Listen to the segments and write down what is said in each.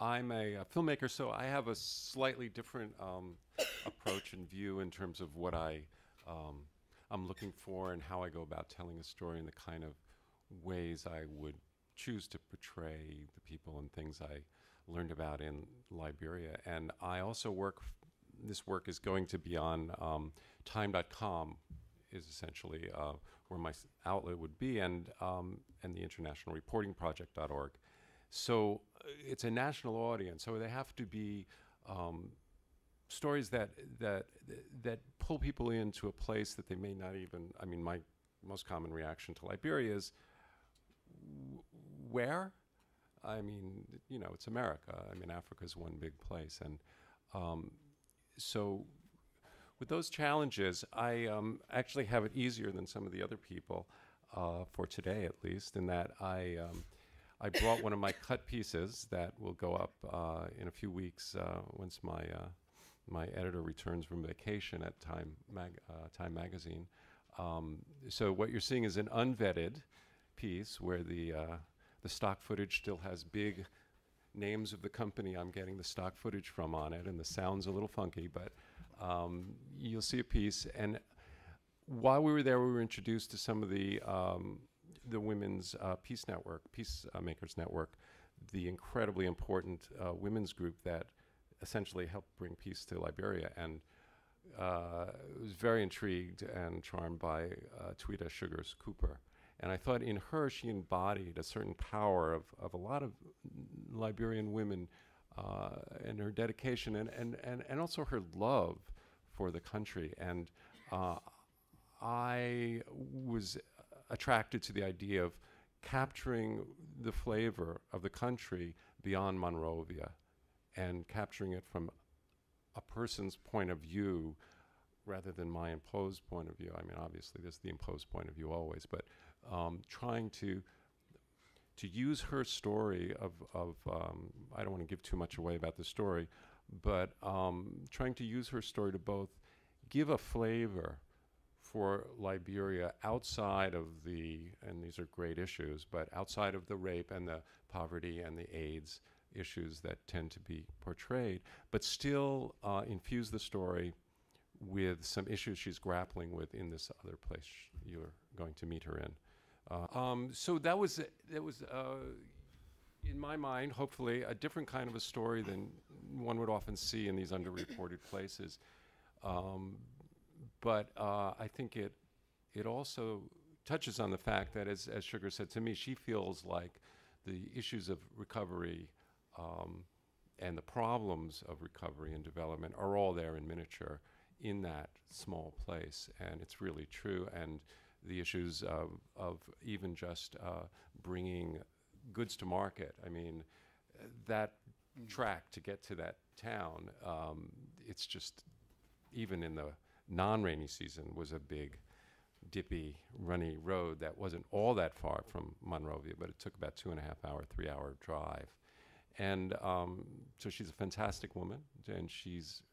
I'm a filmmaker, so I have a slightly different approach and view in terms of what I'm looking for and how I go about telling a story and the kind of ways I would choose to portray the people and things I learned about in Liberia. And I also this work is going to be on time.com is essentially where my outlet would be, and the international reporting project.org. So it's a national audience, so they have to be stories that pull people into a place that they may not even. I mean, my most common reaction to Liberia is, where? I mean, it's America. I mean, Africa's one big place, and so with those challenges, I actually have it easier than some of the other people for today, at least, in that I brought one of my cut pieces that will go up in a few weeks once my editor returns from vacation at Time Magazine. So what you're seeing is an unvetted piece where the stock footage still has big names of the company I'm getting the stock footage from on it, and the sound's a little funky, but you'll see a piece. And while we were there, we were introduced to some of the women's Peacemakers Network, the incredibly important women's group that essentially helped bring peace to Liberia. And was very intrigued and charmed by Tweeta Sugars Cooper. And I thought in her, she embodied a certain power of a lot of Liberian women and her dedication and also her love for the country. And I was attracted to the idea of capturing the flavor of the country beyond Monrovia and capturing it from a person's point of view rather than my imposed point of view. I mean, obviously, there's the imposed point of view always, but trying to use her story of I don't want to give too much away about the story, but trying to use her story to both give a flavor for Liberia outside of and these are great issues, but outside of the rape and the poverty and the AIDS issues that tend to be portrayed, but still infuse the story with some issues she's grappling with in this other place you're going to meet her in. So that was in my mind, hopefully, a different kind of a story than one would often see in these underreported places. But I think it also touches on the fact that, as Sugar said to me, she feels like the issues of recovery and the problems of recovery and development are all there in miniature in that small place. And it's really true. And the issues of even just bringing goods to market. I mean, that track to get to that town, it's just, even in the non-rainy season, was a big, dippy, runny road that wasn't all that far from Monrovia, but it took about 2.5-hour, 3-hour drive. And so she's a fantastic woman, and she's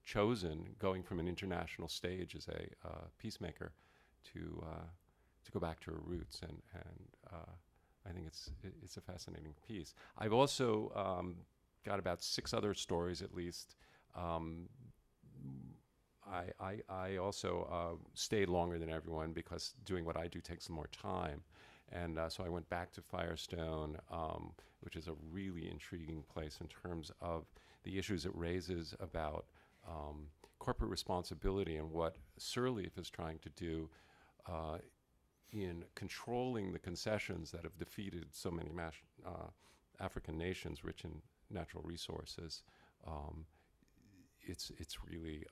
chosen, going from an international stage as a peacemaker, to go back to her roots, and I think it's a fascinating piece. I've also got about 6 other stories at least. I also stayed longer than everyone because doing what I do takes more time. And so I went back to Firestone, which is a really intriguing place in terms of the issues it raises about corporate responsibility and what Sirleaf is trying to do in controlling the concessions that have defeated so many African nations rich in natural resources. It's really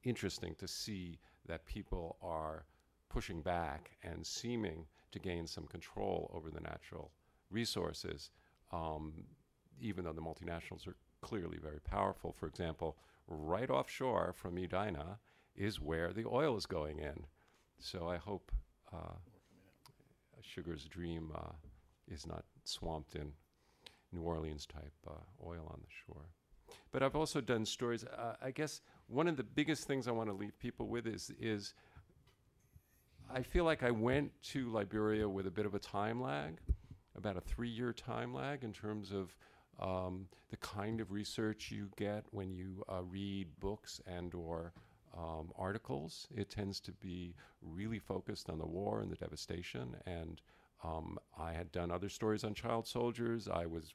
interesting to see that people are pushing back and seeming to gain some control over the natural resources, even though the multinationals are clearly very powerful. For example, right offshore from Edina is where the oil is going in. So I hope Sugar's dream is not swamped in New Orleans type oil on the shore. But I've also done stories. I guess one of the biggest things I want to leave people with is I feel like I went to Liberia with a bit of a time lag about a 3-year time lag in terms of the kind of research you get when you read books and or articles. It tends to be really focused on the war and the devastation. And I had done other stories on child soldiers. I was,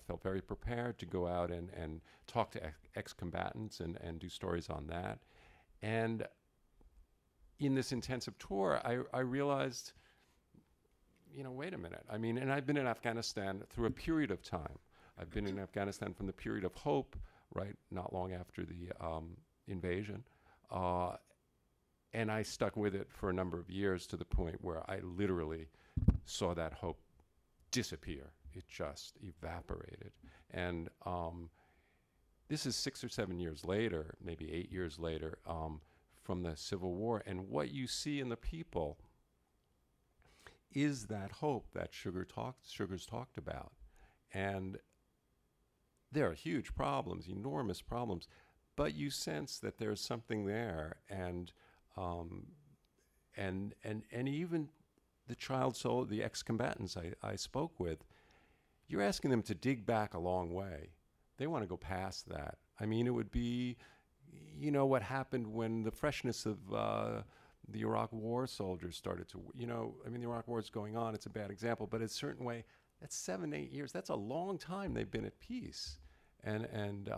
felt very prepared to go out and talk to ex-combatants and do stories on that. And in this intensive tour, I realized, wait a minute. I mean, and I've been in Afghanistan through a period of time. I've been in Afghanistan from the period of hope, right, not long after the invasion. And I stuck with it for a number of years to the point where I literally saw that hope disappear. It just evaporated. And this is 6 or 7 years later, maybe 8 years later, from the Civil War. And what you see in the people is that hope that Sugar's talked about. And there are huge problems, enormous problems, but you sense that there's something there, and even the the ex-combatants I spoke with, you're asking them to dig back a long way. They want to go past that. I mean, it would be, what happened when the freshness of the Iraq War soldiers started to, the Iraq War is going on. It's a bad example, but in a certain way, that's 7, 8 years. That's a long time they've been at peace. And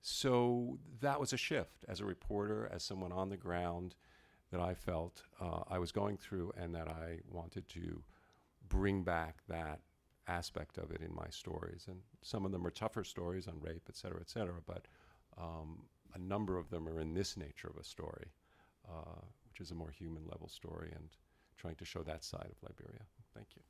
so that was a shift as a reporter, as someone on the ground, that I felt I was going through, and that I wanted to bring back that aspect of it in my stories. And some of them are tougher stories on rape, et cetera, but a number of them are in this nature of a story, which is a more human level story, and trying to show that side of Liberia. Thank you.